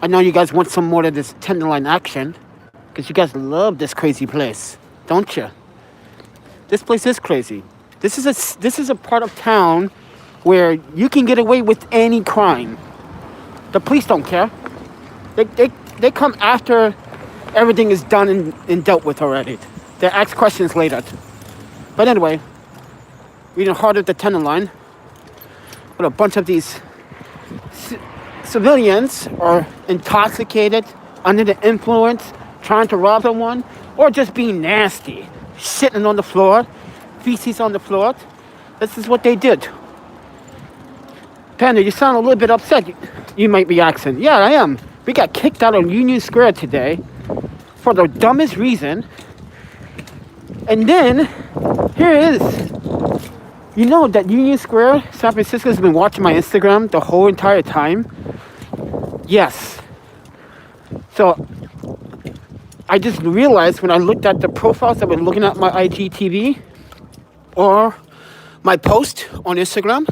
I know you guys want some more of this Tenderloin action, because you guys love this crazy place, don't you? This place is crazy. This is a part of town where you can get away with any crime. The police don't care. They come after everything is done and dealt with already. They ask questions later. But anyway, we're in the heart of the Tenderloin with a bunch of these civilians are intoxicated, under the influence, trying to rob someone, or just being nasty, shitting on the floor, feces on the floor. This is what they did. Panda, you sound a little bit upset. You might be asking. Yeah, I am. We got kicked out of Union Square today for the dumbest reason. And then, here it is. You know that Union Square, San Francisco, has been watching my Instagram the whole entire time? Yes. So, I just realized when I looked at the profiles that were looking at my IGTV or my post on Instagram,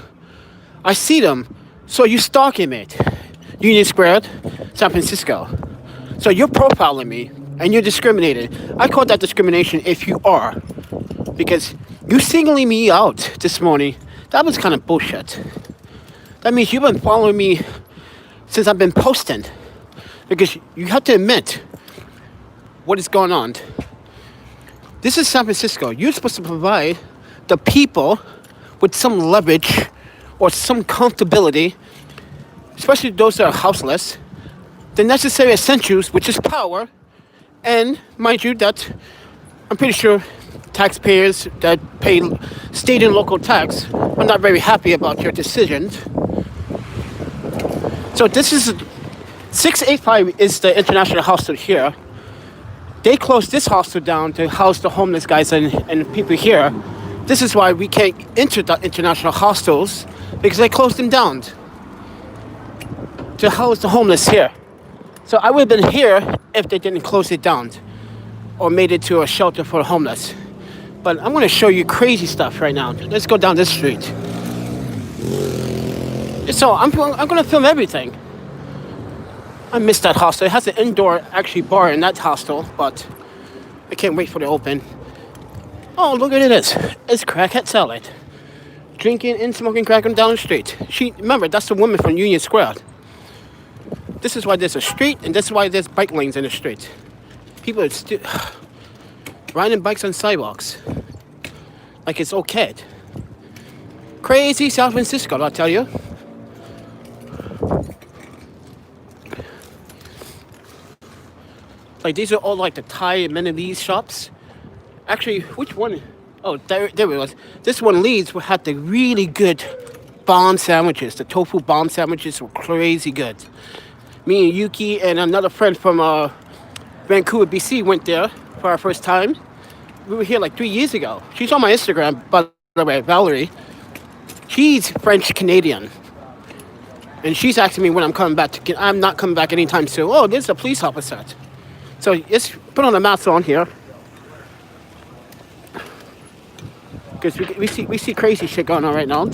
I see them. So you're stalking me. Union Square, San Francisco. So you're profiling me and you're discriminating. I call that discrimination if you are. Because you singling me out this morning, that was kind of bullshit. That means you've been following me since I've been posting. Because you have to admit what is going on. This is San Francisco. You're supposed to provide the people with some leverage or some comfortability, especially those that are houseless, the necessary essentials, which is power. And mind you, that I'm pretty sure taxpayers that pay state and local tax are not very happy about your decisions. So this is 685 is the international hostel here. They closed this hostel down to house the homeless guys and people here. This is why we can't enter the international hostels, because they closed them down to house the homeless here. So I would have been here if they didn't close it down or made it to a shelter for the homeless. But I'm going to show you crazy stuff right now. Let's go down this street. So I'm going to film everything. I miss that hostel. It has an indoor actually bar in that hostel, but I can't wait for it to open. Oh, look at this. It's crackhead salad. Drinking and smoking crack down the street. Remember, that's the woman from Union Square. This is why there's a street, and this is why there's bike lanes in the street. People are still riding bikes on sidewalks like it's okay. Crazy San Francisco, I'll tell you. Like, these are all like the Thai amenities shops. Actually, which one? Oh, there it was. This one leads had the really good bomb sandwiches. The tofu bomb sandwiches were crazy good. Me and Yuki and another friend from Vancouver, BC went there for our first time. We were here like 3 years ago. She's on my Instagram, by the way, Valerie. She's French-Canadian. And she's asking me when I'm coming back. I'm not coming back anytime soon. Oh, there's a police officer. So let's put on the mask on here. Because we see crazy shit going on right now.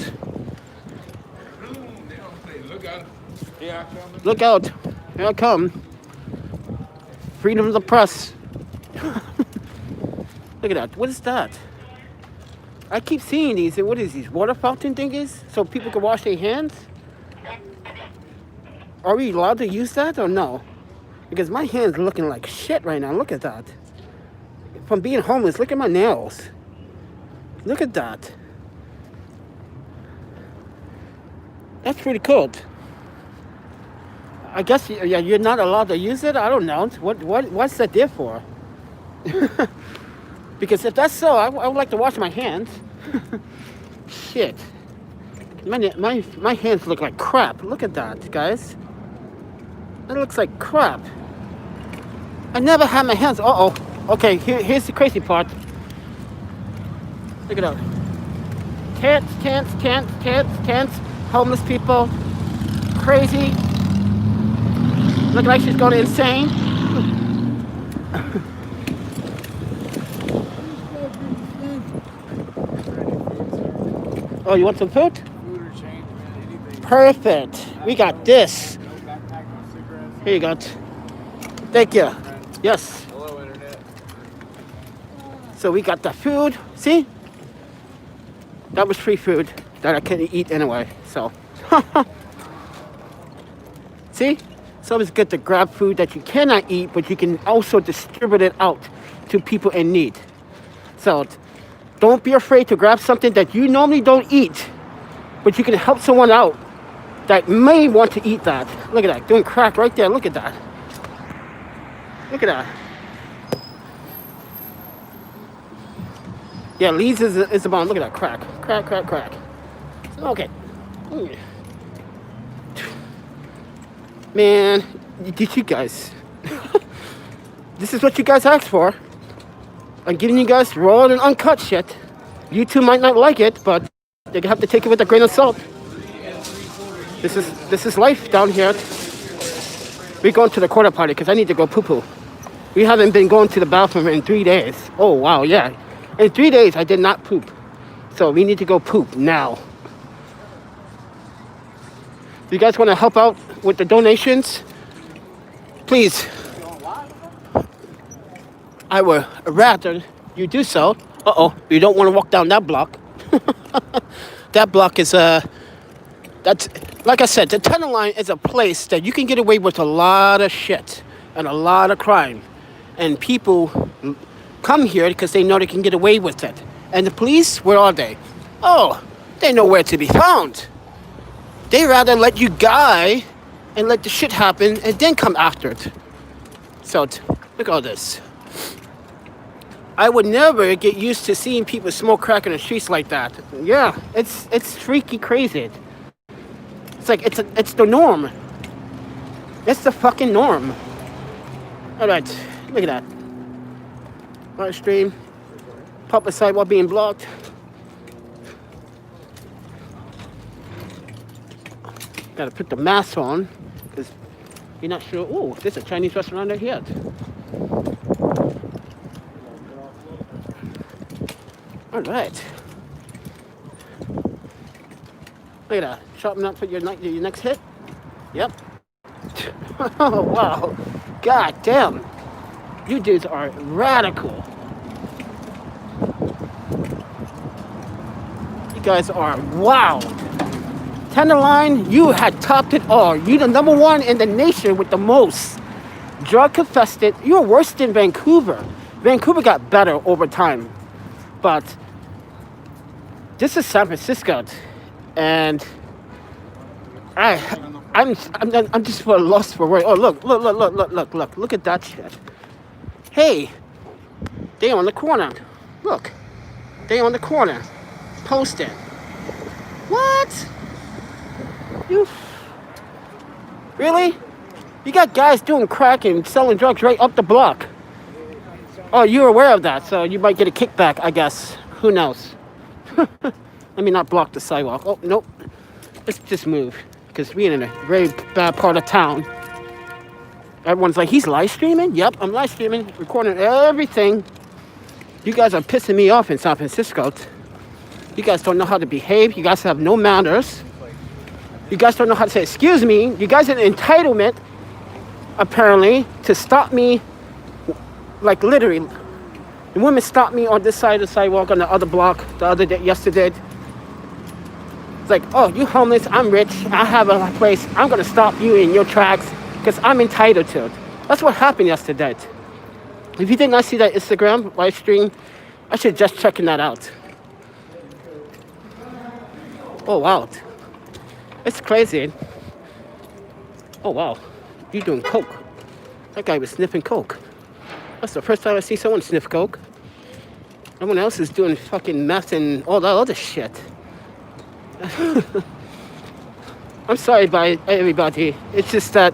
Look out. Here I come. Freedom of the press. Look at that. What is that? I keep seeing these. What is these? Water fountain thingies? So people can wash their hands? Are we allowed to use that or no? Because my hand's looking like shit right now. Look at that. From being homeless, look at my nails. Look at that. That's pretty cool. I guess you're not allowed to use it. I don't know. What's that there for? Because if that's so, I would like to wash my hands. Shit. My hands look like crap. Look at that, guys. That looks like crap. I never had my hands. Uh-oh. Okay, here's the crazy part. Look at that. Tents. Homeless people. Crazy. Look like she's going insane. Oh, you want some food? Food or change, man, anything. Perfect. We got this. No backpack, no cigarettes. Here you go. Thank you. Yes. Hello, Internet. So we got the food. See? That was free food that I couldn't eat anyway. So, see? So it's good to grab food that you cannot eat, but you can also distribute it out to people in need. So don't be afraid to grab something that you normally don't eat, but you can help someone out that may want to eat that. Look at that, doing crack right there. Look at that. Look at that. Yeah, Lee's is the bomb. Look at that, crack. Crack, crack, crack. Okay. Man, did you guys? This is what you guys asked for. I'm giving you guys raw and uncut shit. You two might not like it, but you have to take it with a grain of salt. This is life down here. We're going to the quarter party because I need to go poo-poo. We haven't been going to the bathroom in 3 days. Oh, wow, yeah. In 3 days, I did not poop. So we need to go poop now. If you guys want to help out with the donations, please. I would rather you do so. Uh-oh, you don't want to walk down that block. That block is that's, like I said, the Tenderloin is a place that you can get away with a lot of shit and a lot of crime. And people come here because they know they can get away with it. And the police, where are they? Oh, they're nowhere to be found. They rather let you die and let the shit happen and then come after it. So, look at all this. I would never get used to seeing people smoke crack in the streets like that. Yeah, it's freaky crazy. It's like it's the norm. It's the fucking norm. All right, look at that. Live stream. Public sidewalk being blocked. Gotta put the mask on because you're not sure. Oh, there's a Chinese restaurant right here. All right. Look at that. Sharpen up for your next hit. Yep. Oh, wow. God damn. You dudes are radical. You guys are wow. Tenderloin, you had topped it all. You're the number one in the nation with the most drug infested. You're worse than Vancouver. Vancouver got better over time. But this is San Francisco, and I'm just lost for words. Oh, look at that shit. Hey, they on the corner. Look, they on the corner, posting. What? You really? You got guys doing crack and selling drugs right up the block. Oh, you're aware of that, so you might get a kickback, I guess. Who knows? Let me not block the sidewalk. Oh, nope. Let's just move, because we're in a very bad part of town. Everyone's like, he's live streaming? Yep, I'm live streaming, recording everything. You guys are pissing me off in San Francisco. You guys don't know how to behave. You guys have no manners. You guys don't know how to say, excuse me. You guys have an entitlement, apparently, to stop me. Like literally, the woman stopped me on this side of the sidewalk on the other block the other day, yesterday. It's like, oh, you homeless, I'm rich, I have a place, I'm gonna stop you in your tracks because I'm entitled to it. That's what happened yesterday. If you did not see that Instagram live stream, I should just checking that out. Oh wow, it's crazy. Oh wow, you doing coke? That guy was sniffing coke. That's the first time I see someone sniff coke. Everyone else is doing fucking meth and all that other shit. I'm sorry by everybody. It's just that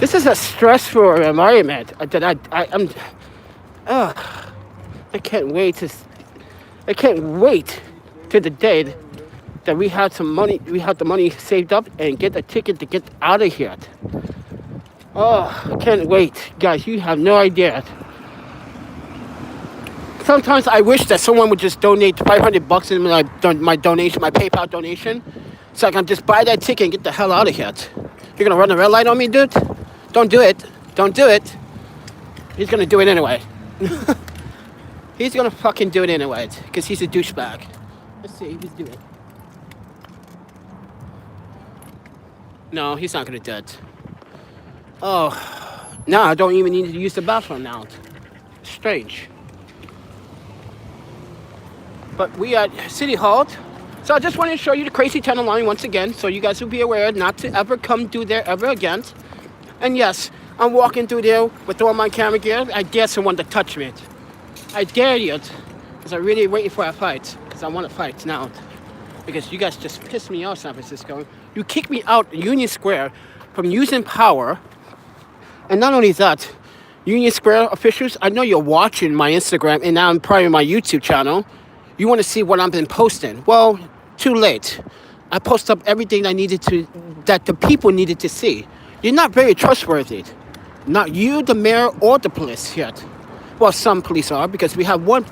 this is a stressful environment that I can't wait to the day that we have some money, we have the money saved up and get a ticket to get out of here. Oh, I can't wait. Guys, you have no idea. Sometimes I wish that someone would just donate $500 in my donation, my PayPal donation, so I can just buy that ticket and get the hell out of here. You're gonna run a red light on me, dude? Don't do it. Don't do it. He's gonna do it anyway. He's gonna fucking do it anyway, because he's a douchebag. Let's see if he's doing it. No, he's not gonna do it. Oh, now I don't even need to use the bathroom now. Strange. But we at City Hall. So I just wanted to show you the crazy Tenderloin once again, so you guys will be aware not to ever come through there ever again. And yes, I'm walking through there with all my camera gear. I dare someone to touch me. I dare you, because I'm really waiting for a fight, because I want to fight now. Because you guys just pissed me off, San Francisco. You kicked me out Union Square from using power. And not only that, Union Square officials, I know you're watching my Instagram and now I'm probably my YouTube channel. You want to see what I've been posting. Well, too late. I post up everything that the people needed to see. You're not very trustworthy. Not you, the mayor, or the police yet. Well, some police are, because we have one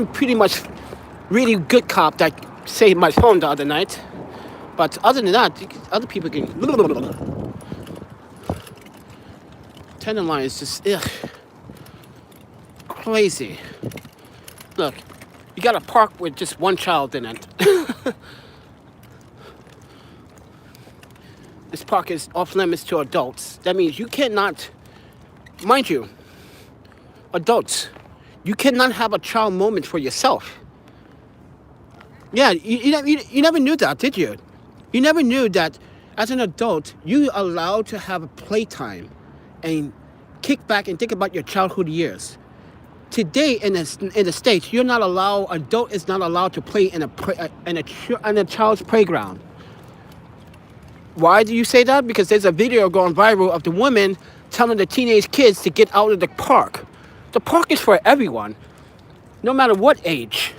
pretty much really good cop that saved my phone the other night. But other than that, other people can... Tenderloin is just, ugh. Crazy. Look, you got a park with just one child in it. This park is off limits to adults. That means you cannot, mind you, adults, you cannot have a child moment for yourself. Yeah, you never knew that, did you? You never knew that as an adult, you are allowed to have a playtime and kick back and think about your childhood years. Today in the States, you're not allowed, adult is not allowed to play in a child's playground. Why do you say that? Because there's a video going viral of the woman telling the teenage kids to get out of the park. The park is for everyone, no matter what age.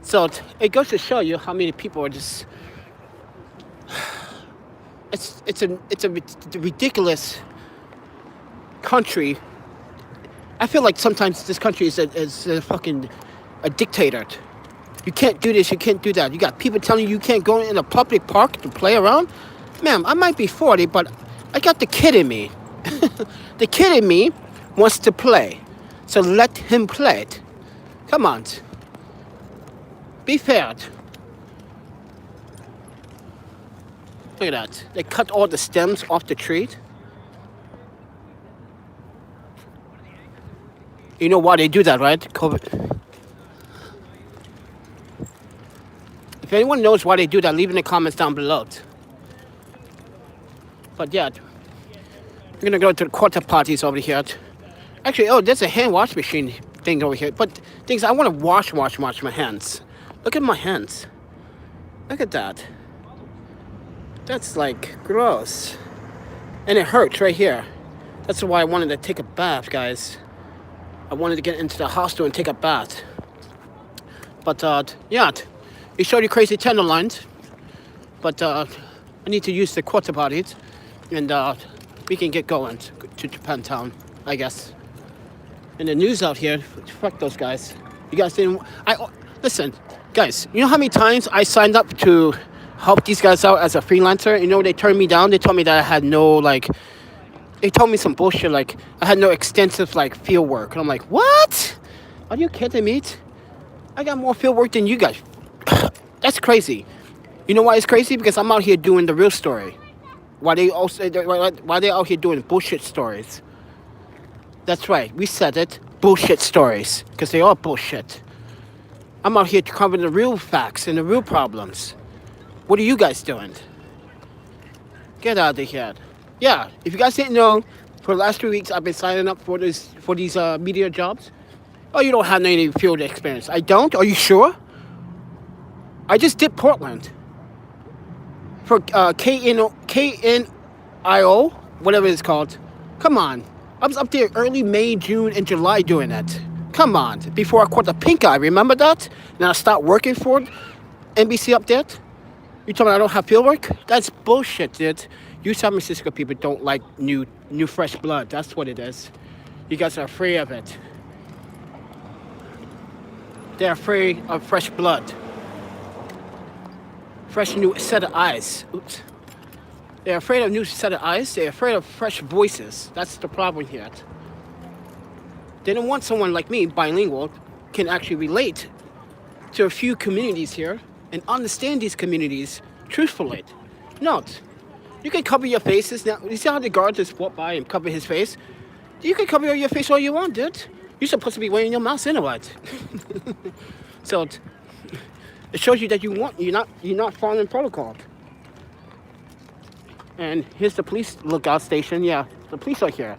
So it goes to show you how many people are just... It's a ridiculous country. I feel like sometimes this country is a fucking dictator. You can't do this, you can't do that. You got people telling you can't go in a public park to play around. Ma'am, I might be 40, but I got the kid in me. The kid in me wants to play. So let him play it. Come on. Be fair. Look at that. They cut all the stems off the tree. You know why they do that, right? COVID. If anyone knows why they do that, leave in the comments down below. But yeah, we're gonna go to the quarter parties over here. Actually, oh, there's a hand wash machine thing over here. But things, I want to wash my hands. Look at my hands. Look at that. That's like gross. And it hurts right here. That's why I wanted to take a bath, guys. I wanted to get into the hostel and take a bath. But yeah, it showed you crazy Tenderloins. But I need to use the quarter parties. And we can get going to Japantown, I guess. And the news out here, fuck those guys. You guys didn't... Listen, guys, you know how many times I signed up to help these guys out as a freelancer? You know, they turned me down. They told me that I had no, like... They told me some bullshit, like, I had no extensive, like, field work. And I'm like, what? Are you kidding me? I got more field work than you guys. That's crazy. You know why it's crazy? Because I'm out here doing the real story. Why they out here doing bullshit stories? That's right. We said it. Bullshit stories. Because they are bullshit. I'm out here to cover the real facts and the real problems. What are you guys doing? Get out of here. Yeah, if you guys didn't know, for the last 3 weeks, I've been signing up for these media jobs. Oh, you don't have any field experience. I don't? Are you sure? I just did Portland. For KNIO, whatever it's called. Come on. I was up there early May, June, and July doing it. Come on. Before I caught the pink eye, remember that? And I stopped working for NBC up there. You told me I don't have field work? That's bullshit, dude. You San Francisco people don't like new fresh blood. That's what it is. You guys are afraid of it. They're afraid of fresh blood. Fresh new set of eyes. Oops. They're afraid of new set of eyes. They're afraid of fresh voices. That's the problem here. They don't want someone like me, bilingual, can actually relate to a few communities here and understand these communities truthfully. No, you can cover your faces. Now, you see how the guard just walked by and covered his face? You can cover your face all you want, dude. You're supposed to be wearing your mask anyway. So it shows you that you're not following protocol. And here's the police lookout station. Yeah, the police are here.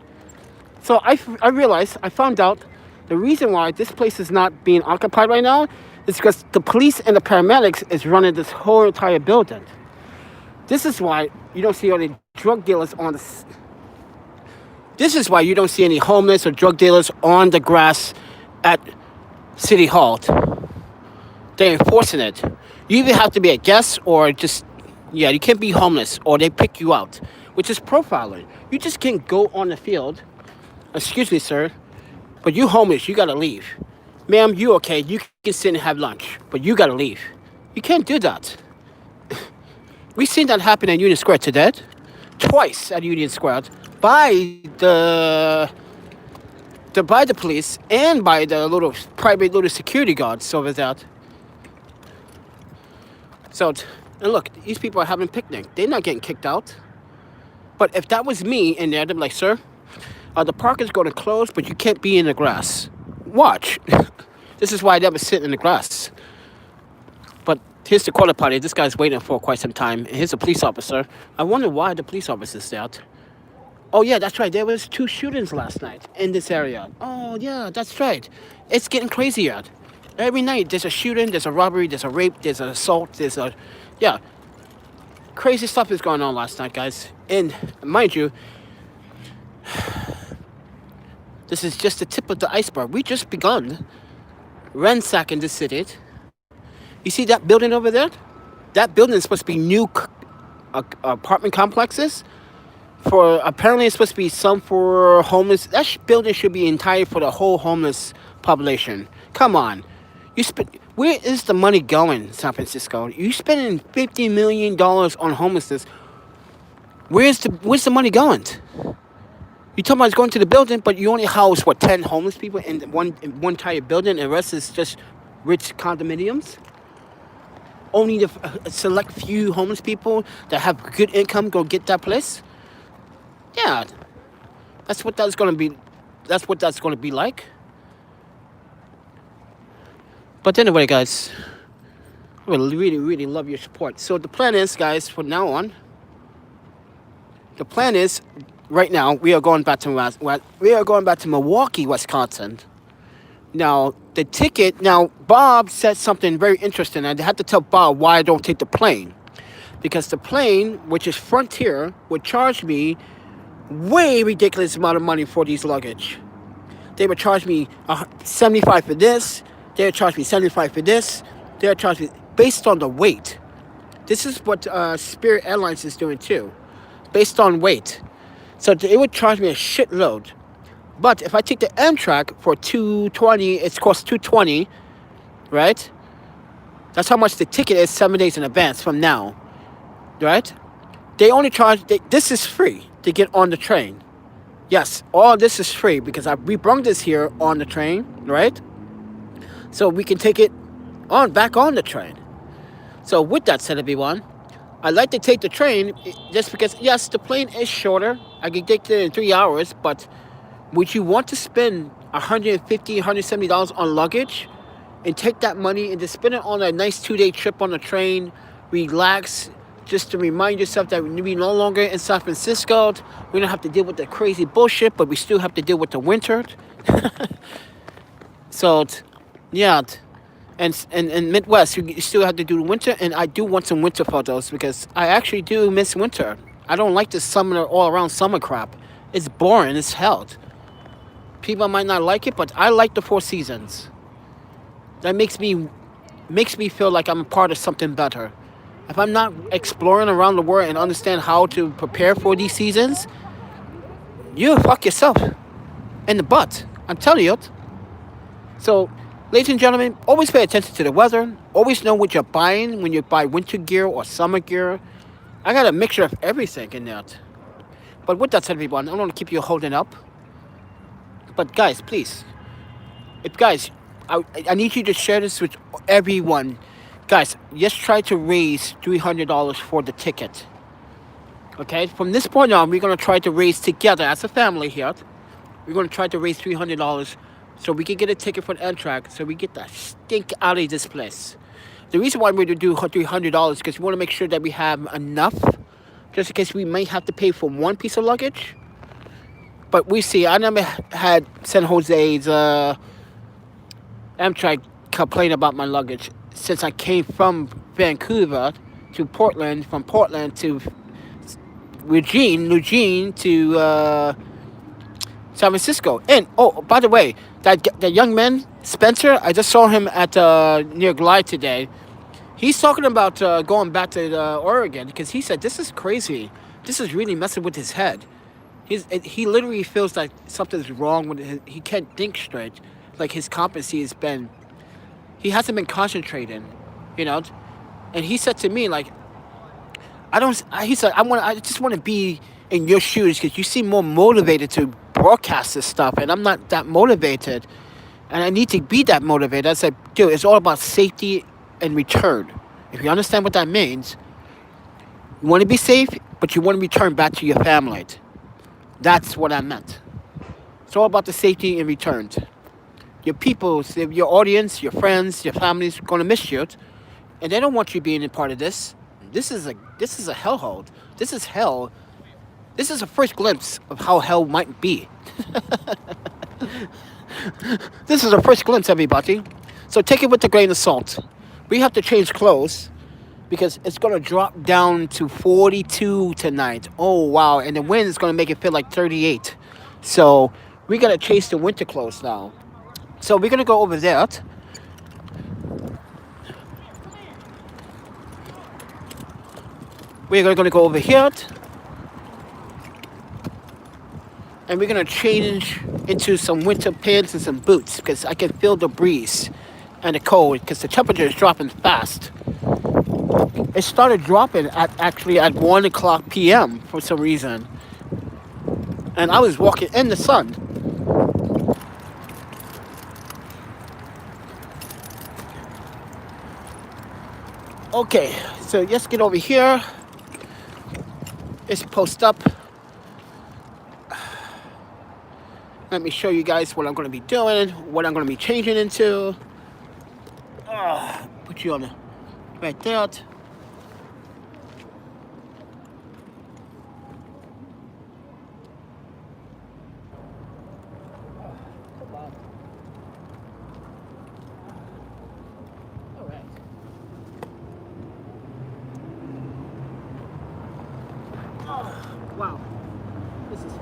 So I found out the reason why this place is not being occupied right now is because the police and the paramedics is running this whole entire building. This is why you don't see any drug dealers on the... This is why you don't see any homeless or drug dealers on the grass at City Hall. They're enforcing it. You either have to be a guest or just... Yeah, you can't be homeless or they pick you out, which is profiling. You just can't go on the field. Excuse me, sir, but you homeless, you gotta leave. Ma'am, you okay, you can sit and have lunch, but you gotta leave. You can't do that. We've seen that happen at Union Square today. Twice at Union Square by the police and by the private little security guards over there. So, and look, these people are having a picnic. They're not getting kicked out. But if that was me in there, they'd be like, sir, the park is going to close, but you can't be in the grass. Watch. This is why I never sit in the grass. But here's the quarter party. This guy's waiting for quite some time. And here's a police officer. I wonder why the police officer's out. Oh, yeah, that's right. There was 2 shootings last night in this area. Oh, yeah, that's right. It's getting crazier. Every night there's a shooting, there's a robbery, there's a rape, there's an assault, there's a... Yeah. Crazy stuff is going on last night, guys. And mind you, this is just the tip of the iceberg. We just begun ransacking the city. You see that building over there? That building is supposed to be new apartment complexes. Apparently it's supposed to be some for homeless. That building should be entire for the whole homeless population. Come on. Where is the money going, San Francisco? You spending $50 million on homelessness. Where's the money going? You talking about it's going to the building, but you only house 10 homeless people in one entire building, and the rest is just rich condominiums. Only the select few homeless people that have good income go get that place. Yeah, that's what that's going to be. That's what that's going to be like. But anyway, guys, I would really, really love your support. So the plan is, guys, from now on, the plan is, right now, we are going back to Milwaukee, Wisconsin. Now, the ticket, Bob said something very interesting. I had to tell Bob why I don't take the plane. Because the plane, which is Frontier, would charge me way ridiculous amount of money for these luggage. They would charge me $75 for this. They would charge me $75 for this. They would charge me based on the weight. This is what Spirit Airlines is doing too, based on weight. So it would charge me a shitload. But if I take the Amtrak for $220, it costs $220, right? That's how much the ticket is 7 days in advance from now, right? They only charge. This is free to get on the train. Yes, all this is free because we brought this here on the train, right? So we can take it back on the train. So with that said, everyone, I like to take the train just because, yes, the plane is shorter. I can get there in 3 hours, but would you want to spend $150, $170 on luggage and take that money and just spend it on a nice 2-day trip on the train, relax, just to remind yourself that we're no longer in San Francisco. We don't have to deal with the crazy bullshit, but we still have to deal with the winter. So, yeah. And in Midwest, you still have to do the winter, and I do want some winter photos because I actually do miss winter. I don't like this summer, all-around summer crap. It's boring as hell. People might not like it, but I like the 4 seasons. That makes me feel like I'm a part of something better. If I'm not exploring around the world and understand how to prepare for these seasons, you fuck yourself in the butt. I'm telling you. So, ladies and gentlemen, always pay attention to the weather. Always know what you're buying when you buy winter gear or summer gear. I got a mixture of everything in that. But with that said, everyone, I don't want to keep you holding up. But guys, please, if guys, I need you to share this with everyone. Guys, let's try to raise $300 for the ticket. Okay, from this point on, we're gonna try to raise together as a family here. We're gonna try to raise $300 so we can get a ticket for the Amtrak, so we get the stink out of this place. The reason why we're gonna do $300 is because we want to make sure that we have enough, just in case we may have to pay for one piece of luggage. But we see, I never had San Jose's Amtrak complain about my luggage since I came from Vancouver to Portland, from Portland to Eugene to San Francisco. And oh, by the way, that young man Spencer, I just saw him at near Glide today. He's talking about going back to Oregon because he said this is crazy. This is really messing with his head. He literally feels like something's wrong with his. He can't think straight. Like his competency has been. He hasn't been concentrating, you know. And he said to me like, I don't. He said I just want to be in your shoes because you seem more motivated to broadcast this stuff, and I'm not that motivated, and I need to be that motivated. I said, dude, it's all about safety and return. If you understand what that means, you want to be safe, but you want to return back to your family. That's what I meant. It's all about the safety and returns. Your people, your audience, your friends, your families are going to miss you, and they don't want you being a part of this. This is a hellhole. This is hell. This is a first glimpse of how hell might be. This is a first glimpse, everybody. So take it with a grain of salt. We have to change clothes because it's going to drop down to 42 tonight. Oh, wow. And the wind is going to make it feel like 38. So we got to chase the winter clothes now. So we're going to go over there. We're going to go over here. And we're going to change into some winter pants and some boots because I can feel the breeze and the cold because the temperature is dropping fast. It started dropping at 1 o'clock p.m. for some reason. And I was walking in the sun. Okay, so let's get over here. Let's post up. Let me show you guys what I'm going to be doing, what I'm going to be changing into. Put you on the right there. Wow, this is.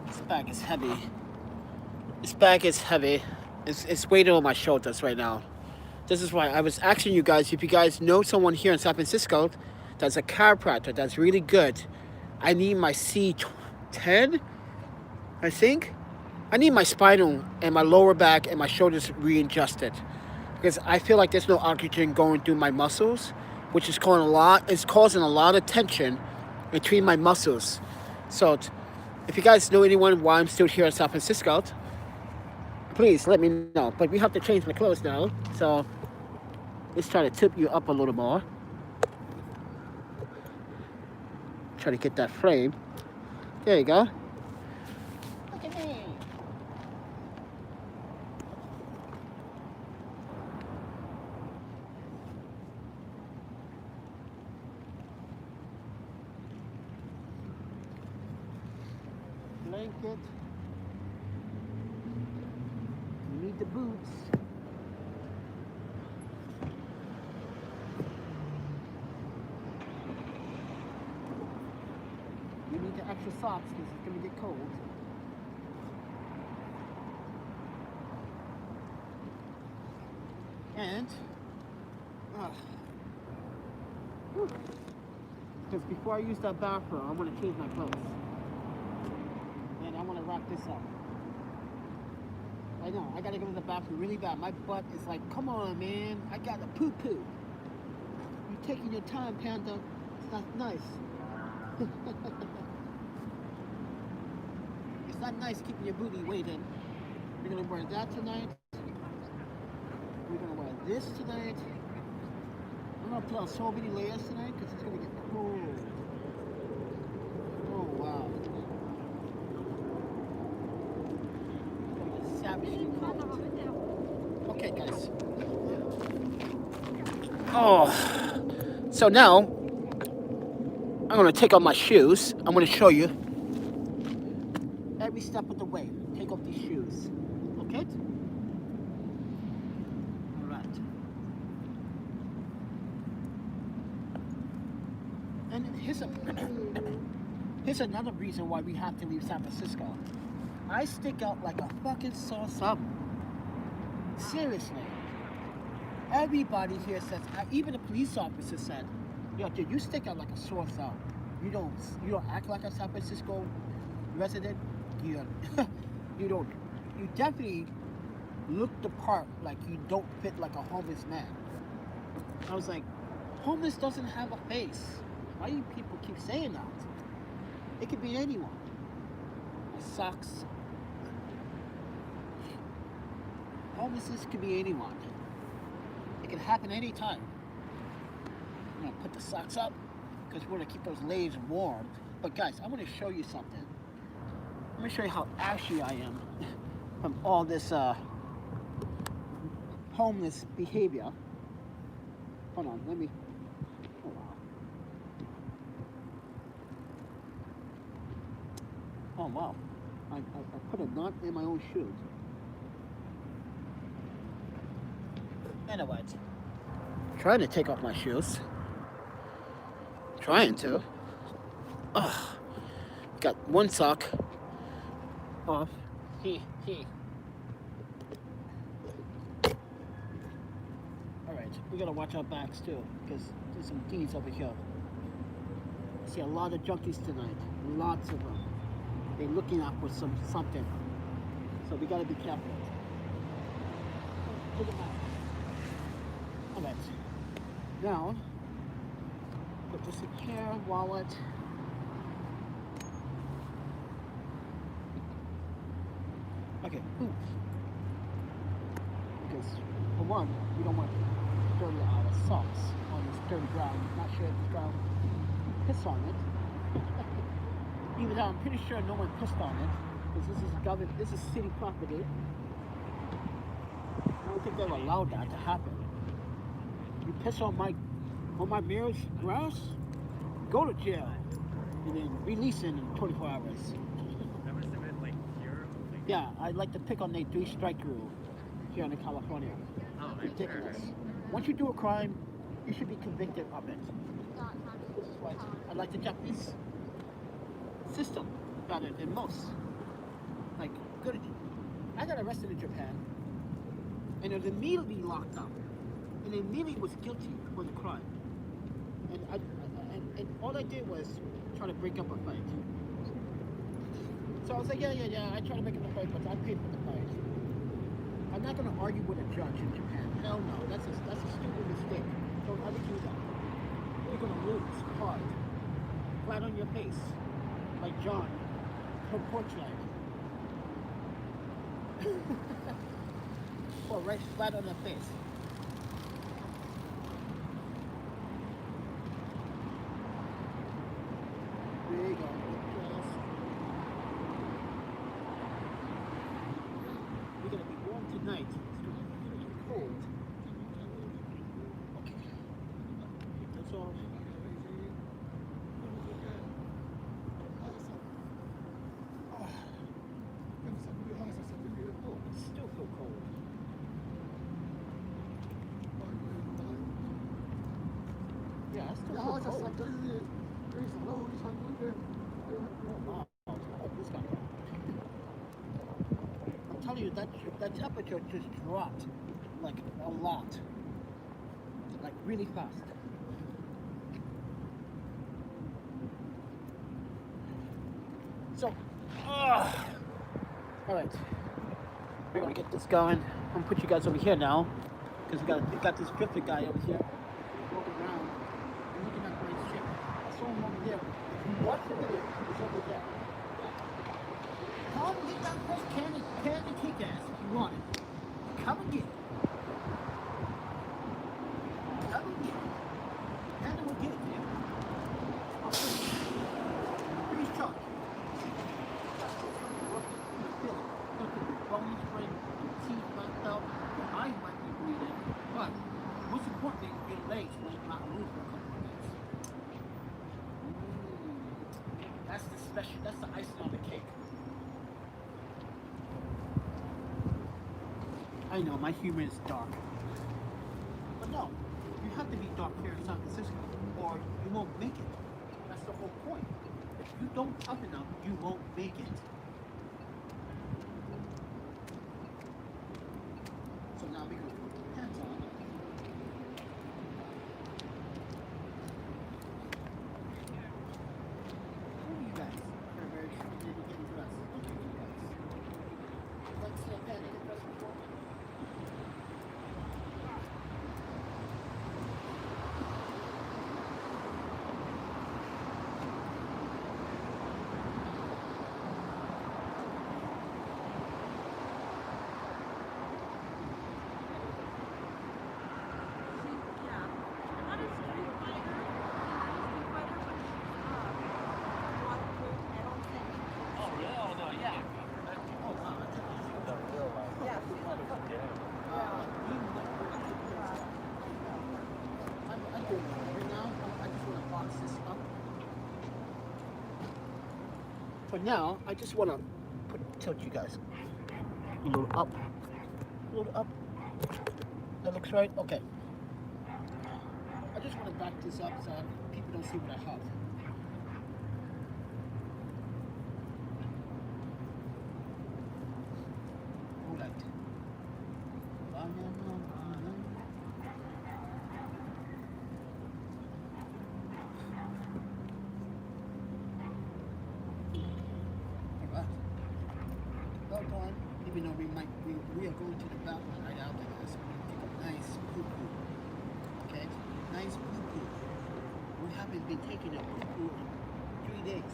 This bag is heavy. This bag is heavy. It's weighted on my shoulders right now. This is why I was asking you guys if you guys know someone here in San Francisco that's a chiropractor that's really good. I need my C10, I think. I need my spinal and my lower back and my shoulders readjusted because I feel like there's no oxygen going through my muscles, which is causing a lot of tension between my muscles. So if you guys know anyone why I'm still here in San Francisco, please let me know. But we have to change my clothes now, so let's try to tip you up a little more. Try to get that frame. There you go. Look at me. Blanket. You need the boots. You need the extra socks because it's going to get cold. And because before I use that bathroom, I'm going to change my clothes. And I'm going to wrap this up. I know, I gotta go to the bathroom really bad. My butt is like, come on, man, I gotta poo-poo. You're taking your time, Panda. It's not nice. It's not nice keeping your booty waiting. We're gonna wear that tonight. We're gonna wear this tonight. I'm gonna put on so many layers tonight because it's gonna get cold. Oh wow. It's gonna get savagely cold. Okay, guys. Oh, so now I'm gonna take off my shoes. I'm gonna show you every step of the way. Take off these shoes. Okay? All right. And here's another reason why we have to leave San Francisco. I stick out like a fucking sore thumb. Seriously. Everybody here says, even the police officer said, yo, dude, you stick out like a sore thumb. You don't act like a San Francisco resident. You definitely look the part, like you don't fit like a homeless man. I was like, homeless doesn't have a face. Why do people keep saying that? It could be anyone. My socks. Homelessness could be anyone. It can happen anytime. I'm gonna put the socks up because we're gonna keep those legs warm. But guys, I'm gonna show you something. I'm gonna show you how ashy I am from all this homeless behavior. Hold on, let me. Oh, wow. Oh wow, I put a knot in my own shoes. Anyways, trying to take off my shoes. Trying to. Ugh. Got one sock off. Alright, we gotta watch our backs too, because there's some thieves over here. I see a lot of junkies tonight. Lots of them. They're looking out for something. So we gotta be careful. Look at that. Alright. Now, put this in here, wallet. Okay, boots. Because, for one, we don't want to dirty our socks on this dirty ground. Not sure if this ground piss on it. Even though I'm pretty sure no one pissed on it. Because this is city property. I don't think they would allow that to happen. You piss on my mirror's grass, go to jail, and then release it in 24 hours. Yeah, I'd like to pick on the 3-strike rule here in California. Oh, ridiculous. Once you do a crime, you should be convicted of it. This is what I like the Japanese system better than most. Like, I got arrested in Japan, and I was immediately locked up. And immediately was guilty for the crime. And all I did was try to break up a fight. So I was like, yeah, I tried to break up the fight, but I paid for the fight. I'm not gonna argue with a judge in Japan. Hell no, that's a stupid mistake. Don't ever do that. You're gonna lose hard. Flat on your face. Like John from Portland. Or right flat on the face. There you go. We're gonna be warm tonight. It's gonna be cold. Okay. That's all. It's still so cold. Yeah, it's still so cold. I'm telling you, that temperature just dropped like a lot, like really fast. So, all right. We're gonna get this going. I'm gonna put you guys over here now, because we got this drifter guy over here walking around and looking at my ship. I saw him over there. If you watch the video, it's over there. Come get that first candy kick ass if you want it. Come and get it. Come and get it. Panda will give it to you. I'll put it. Please charge. Bones break, teeth knocked out, your eyes might be bleeding, but most importantly, your legs might not move for a couple of days. That's the special, that's the icing on the cake. I know, my humor is dark. But no, you have to be dark here in San Francisco, or you won't make it. That's the whole point. If you don't toughen up, you won't make it. So now we can put pants on. Who are you guys? They're very interested in getting dressed. Look at you guys. Let's see a panda get dressed before. For now, I just want to tilt you guys a little up, a little up. That looks right. Okay. I just want to back this up so people don't see what I have. All right. Even though we are going to the bathroom right after this, we're going to take a nice poo-poo. Okay? Nice poo-poo. We haven't been taking a poo-poo in 3 days.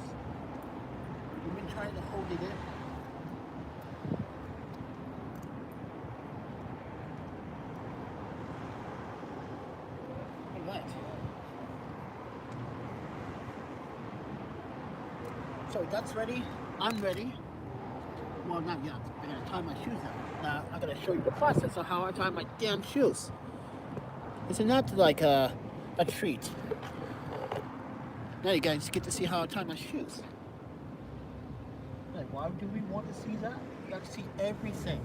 We've been trying to hold it in. Alright. So that's ready. I'm ready. Well, not yet. I gotta tie my shoes up. Now, I gotta show you the process of how I tie my damn shoes. Isn't that like a treat? Now you guys get to see how I tie my shoes. Like, why do we want to see that? You got to see everything.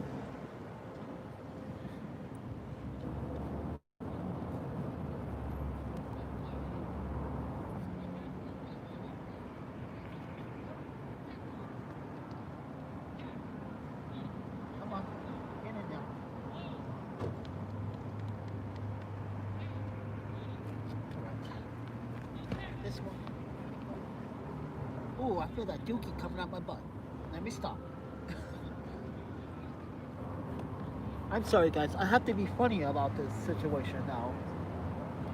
Oh, I feel that dookie coming out my butt. Let me stop. I'm sorry guys, I have to be funny about this situation now.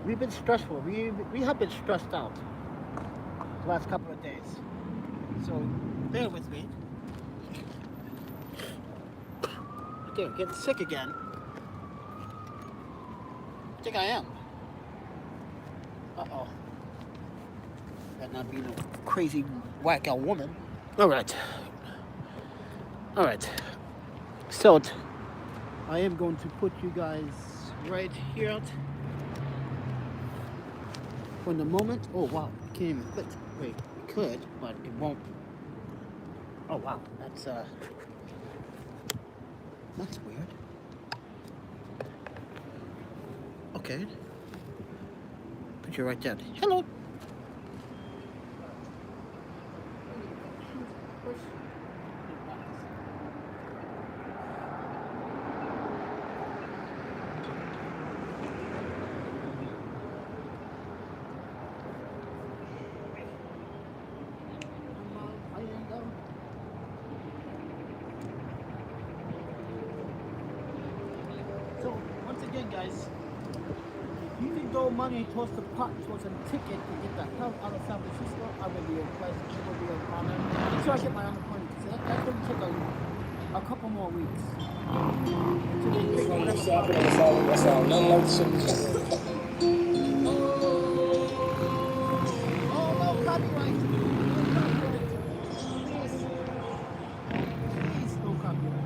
We've been stressful. We have been stressed out the last couple of days. So bear with me. Okay, I'm getting sick again. I think I am. Uh-oh. Better not be no crazy whack-out woman. Alright. So I am going to put you guys right here out for the moment. Oh wow, I can't even click. Wait, it could, but it won't. Oh wow, that's weird. Okay. Put you right there. Hello. thing, guys. If you can throw money towards the pot, towards a ticket to get the hell out of San Francisco, I would be a pleasure. It would be an honor. Until I get my unemployment. So that's going to take a couple more weeks. So they pick whatever. That's all. Nothing like the city. Oh, no copyright. No copyright. Please, no copyright.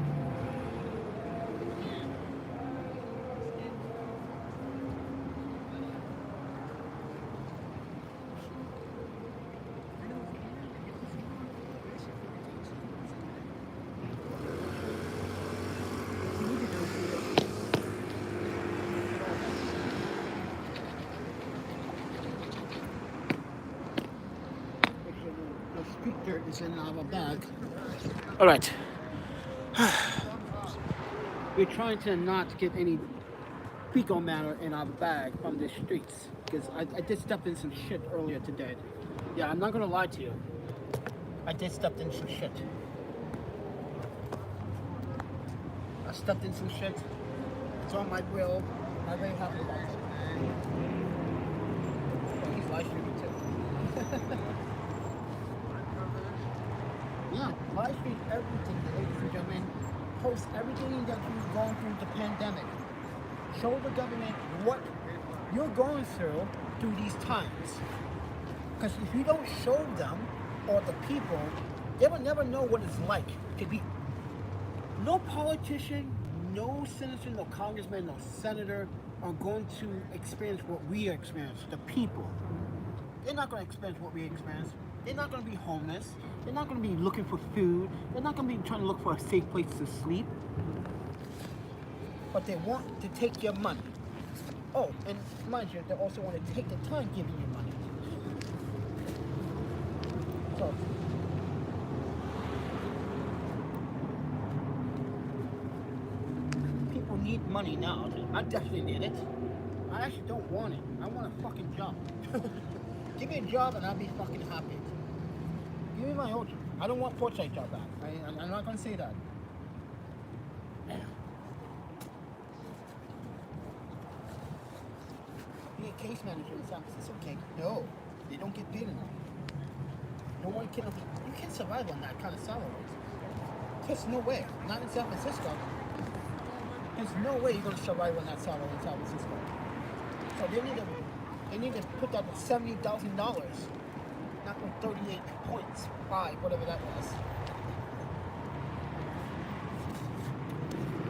Dirt is in our bag. All right. We're trying to not get any fecal matter in our bag from the streets because I did step in some shit earlier today. Yeah, I'm not gonna lie to you. I did step in some shit. I stepped in some shit. It's on my grill. I'm very happy about it. Oh, he's live streaming too. Yeah, live stream everything, ladies and gentlemen. Post everything that you've gone through the pandemic. Show the government what you're going through these times. Because if you don't show them or the people, they will never know what it's like to be. No politician, no senator, no congressman, no senator are going to experience what we experience, the people. They're not going to experience what we experience. They're not going to be homeless. They're not going to be looking for food. They're not going to be trying to look for a safe place to sleep. But they want to take your money. Oh, and mind you, they also want to take the time giving you money. So, people need money now. I definitely need it. I actually don't want it. I want a fucking job. Give me a job and I'll be fucking happy. Give me my own job. I don't want portrait job back. I'm not gonna say that. Be a case manager in San Francisco. Okay, no, they don't get paid enough. No one can. You can't survive on that kind of salary. There's no way. Not in San Francisco. There's no way you're gonna survive on that salary in San Francisco. So they need to put that at $70,000, not with 38.5, whatever that was.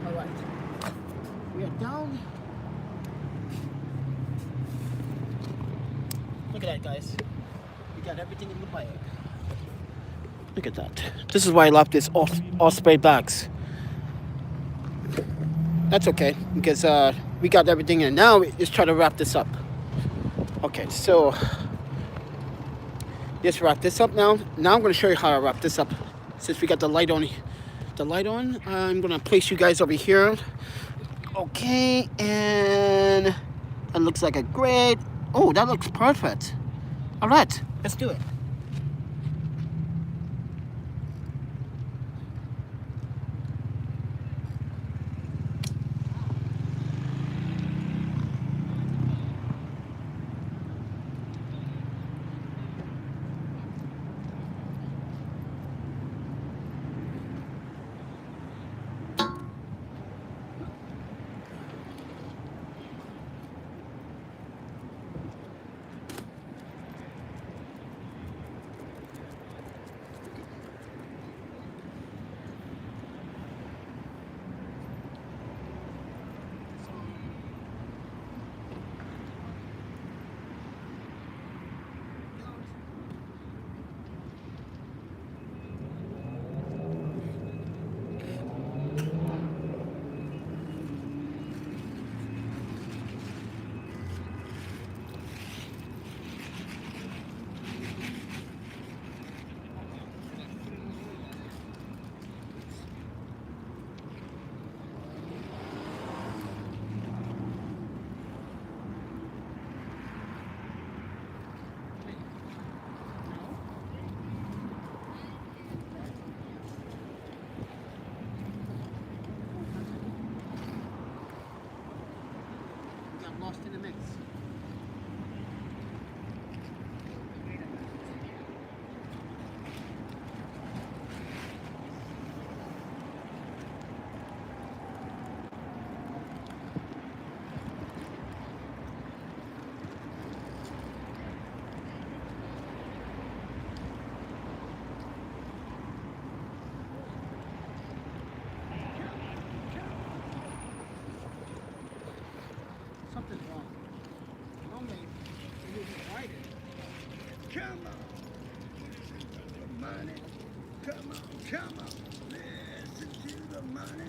All right, we are down. Look at that, guys. We got everything in the bag. Look at that. This is why I love this Osprey bags. That's okay, because we got everything in. Now let's try to wrap this up. Okay, so let's wrap this up now. Now I'm going to show you how I wrap this up. Since we got the light on, I'm going to place you guys over here. Okay, and it looks like a great. Oh, that looks perfect. All right, let's do it. There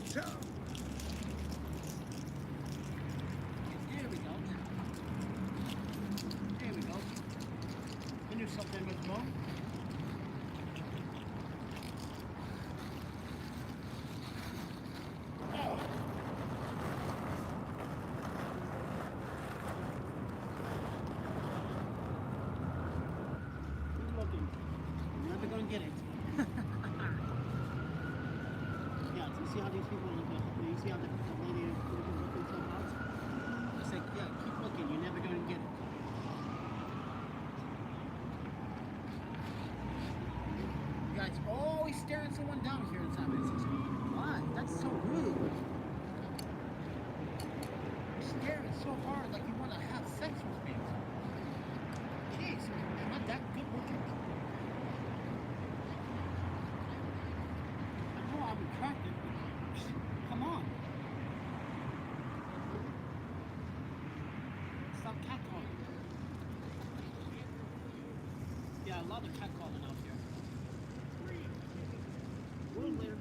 we go. There we go. I knew something was wrong. Never gonna get it. Yeah, so you see how these people look at, you see how the lady is looking so hot? I said, yeah, keep looking, you're never gonna get it. You guys always staring someone down here in San Francisco. Why? That's so rude. You're staring so hard like you wanna have sex with me. Jeez, you're not that good looking. I'm attracted, but come on. Stop catcalling. Yeah, a lot of catcalling out here. World later.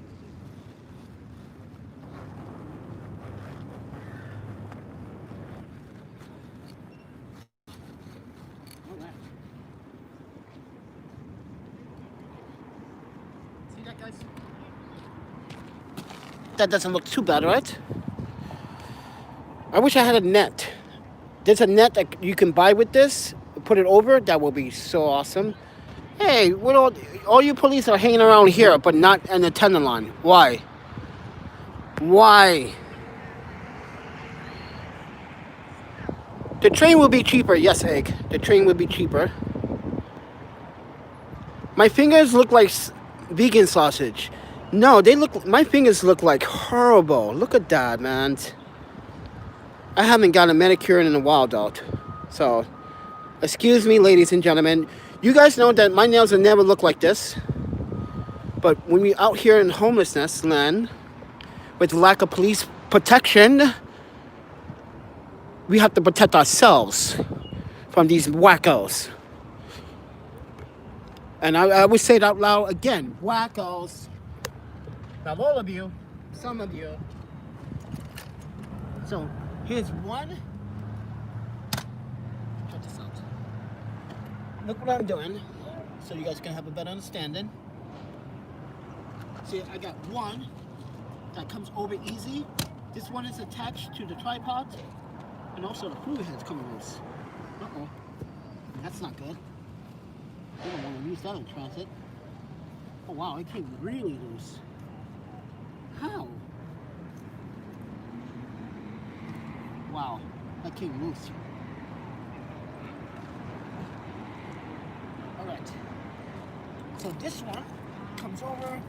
Alright. See that, guys? That doesn't look too bad, right? I wish I had a net. There's a net that you can buy with this. Put it over. That will be so awesome. Hey, what all you police are hanging around here, but not in the Tenderloin. Why? Why? The train will be cheaper. Yes, Egg. The train will be cheaper. My fingers look like vegan sausage. No, my fingers look like horrible. Look at that, man. I haven't got a manicure in a while, though. So, excuse me, ladies and gentlemen. You guys know that my nails will never look like this. But when we're out here in homelessness land, with lack of police protection, we have to protect ourselves from these wackos. And I would say it out loud again, wackos. Not all of you, some of you. So here's one. Check this out. Look what I'm doing, so you guys can have a better understanding. See, I got one that comes over easy. This one is attached to the tripod, and also the fluid head's coming loose. Uh-oh, that's not good. You don't want to use that in transit. Oh wow, it came really loose. How? Wow, that came loose. Alright. So this one comes over.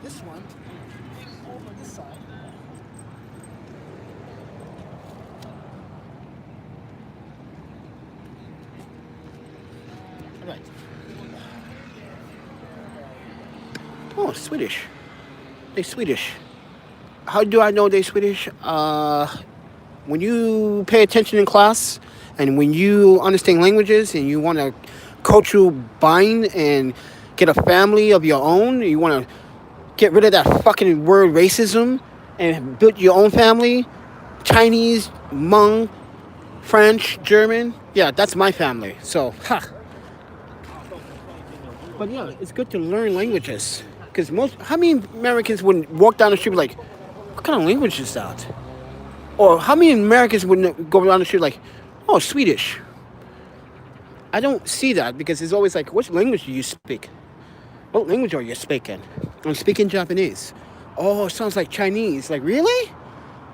This one over this side. Right. Oh, Swedish. They're Swedish. How do I know they're Swedish? When you pay attention in class, and when you understand languages, and you want to cultural bind and get a family of your own, you want to get rid of that fucking word racism and build your own family. Chinese, Hmong, French, German. Yeah, that's my family. So, ha. But yeah, it's good to learn languages. Because how many Americans would walk down the street like, what kind of language is that? Or how many Americans would go down the street like, oh, Swedish? I don't see that because it's always like, what language do you speak? What language are you speaking? I'm speaking Japanese. Oh, it sounds like Chinese. Like, really?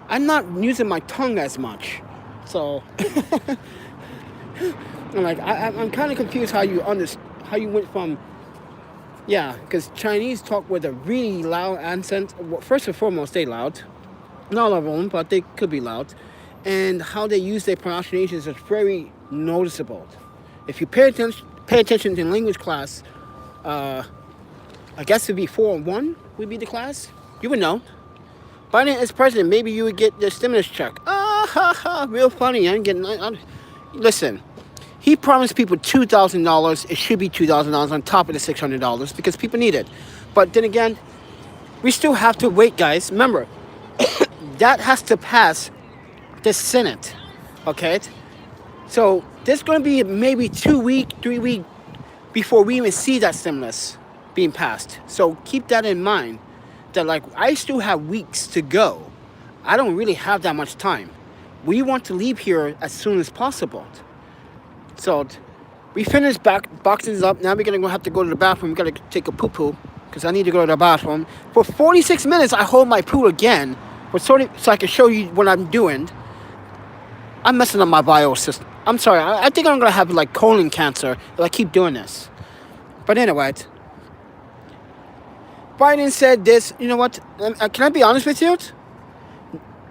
I'm not using my tongue as much. So, I'm kind of confused how you went from, yeah, because Chinese talk with a really loud accent. Well, first and foremost, they loud. Not all of them, but they could be loud. And how they use their pronunciations is very noticeable. If you pay attention in language class, I guess it'd be 401 would be the class. You would know. Biden as president, maybe you would get the stimulus check. Real funny. Listen, he promised people $2,000. It should be $2,000 on top of the $600 because people need it. But then again, we still have to wait, guys. Remember, that has to pass the Senate. Okay? So there's going to be maybe 2 weeks, 3 weeks before we even see that stimulus being passed. So keep that in mind. That like I still have weeks to go. I don't really have that much time. We want to leave here as soon as possible. So we finished boxing up. Now we're gonna have to go to the bathroom. We gotta take a poo because I need to go to the bathroom. For 46 minutes, I hold my poo again, so I can show you what I'm doing. I'm messing up my biosystem. I'm sorry. I think I'm gonna have like colon cancer if I keep doing this. But anyway, Biden said this. You know what? Can I be honest with you?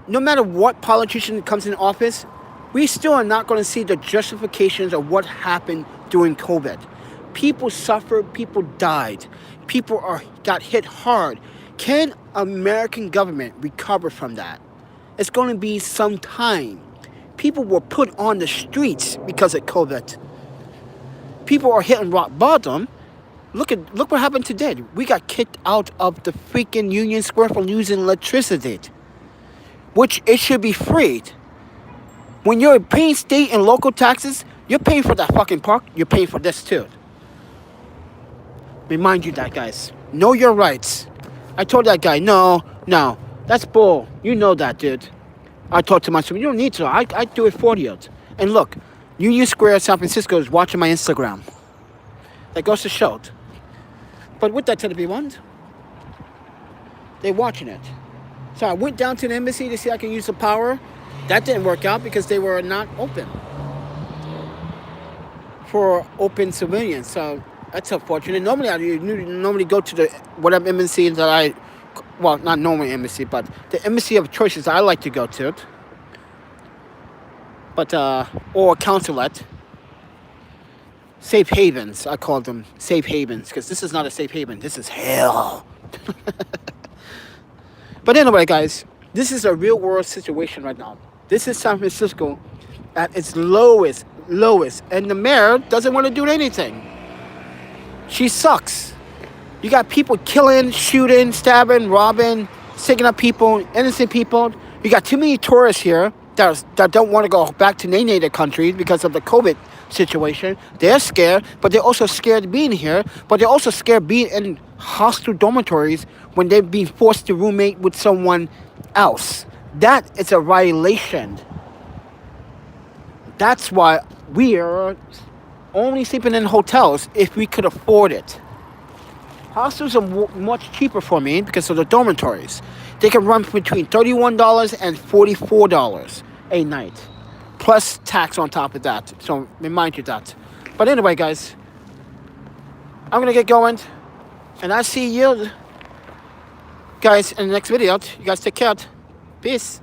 No matter what politician comes in office, we still are not going to see the justifications of what happened during COVID. People suffered, people died, people got hit hard. Can American government recover from that? It's going to be some time. People were put on the streets because of COVID. People are hitting rock bottom. Look what happened today. We got kicked out of the freaking Union Square for losing electricity, which it should be freed. When you're paying state and local taxes, you're paying for that fucking park, you're paying for this too. Remind you that, guys. Know your rights. I told that guy, no, that's bull. You know that, dude. I talked to myself, you don't need to. I do it for you. And look, Union Square, San Francisco is watching my Instagram. That goes to show it. But with that to be one, they're watching it. So I went down to the embassy to see if I can use the power. That didn't work out because they were not open for open civilians. So that's unfortunate. Normally I go to the whatever embassy that not normal embassy, but the embassy of choices I like to go to. But or consulate. Safe havens, I call them safe havens, because this is not a safe haven. This is hell. But anyway, guys, this is a real world situation right now. This is San Francisco at its lowest, and the mayor doesn't want to do anything. She sucks. You got people killing, shooting, stabbing, robbing, sticking up people, innocent people. You got too many tourists here that don't want to go back to their native countries because of the COVID situation. They're scared, but they're also scared being here, but they're also scared being in hostile dormitories when they're being forced to roommate with someone else. That is a violation. That's why we are only sleeping in hotels if we could afford it. Hostels are much cheaper for me because of the dormitories. They can run between $31 and $44 a night, plus tax on top of that. So remind you that. But anyway, guys, I'm gonna get going, and I'll see you guys in the next video. You guys take care. Peace.